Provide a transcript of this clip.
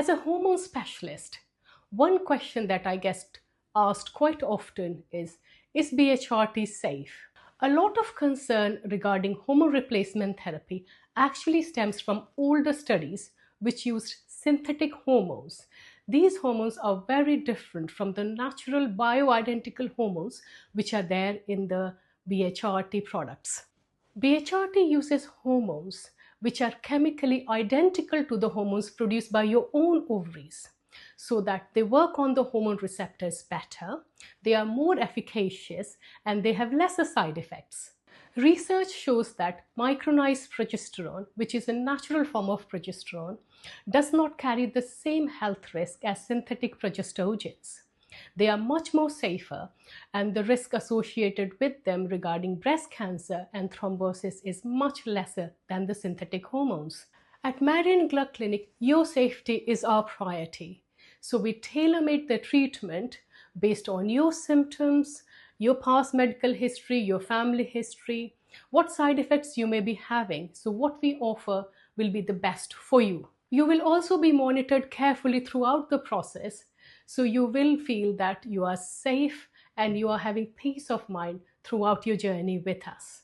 As a hormone specialist, one question that I get asked quite often is BHRT safe? A lot of concern regarding hormone replacement therapy actually stems from older studies which used synthetic hormones. These hormones are very different from the natural bioidentical hormones which are there in the BHRT products. BHRT uses hormones which are chemically identical to the hormones produced by your own ovaries, so that they work on the hormone receptors better, they are more efficacious, and they have lesser side effects. Research shows that micronized progesterone, which is a natural form of progesterone, does not carry the same health risk as synthetic progestogens. They are much more safer, and the risk associated with them regarding breast cancer and thrombosis is much lesser than the synthetic hormones. At Marion Gluck Clinic, your safety is our priority. So we tailor-made the treatment based on your symptoms, your past medical history, your family history, what side effects you may be having. So what we offer will be the best for you. You will also be monitored carefully throughout the process, so you will feel that you are safe and you are having peace of mind throughout your journey with us.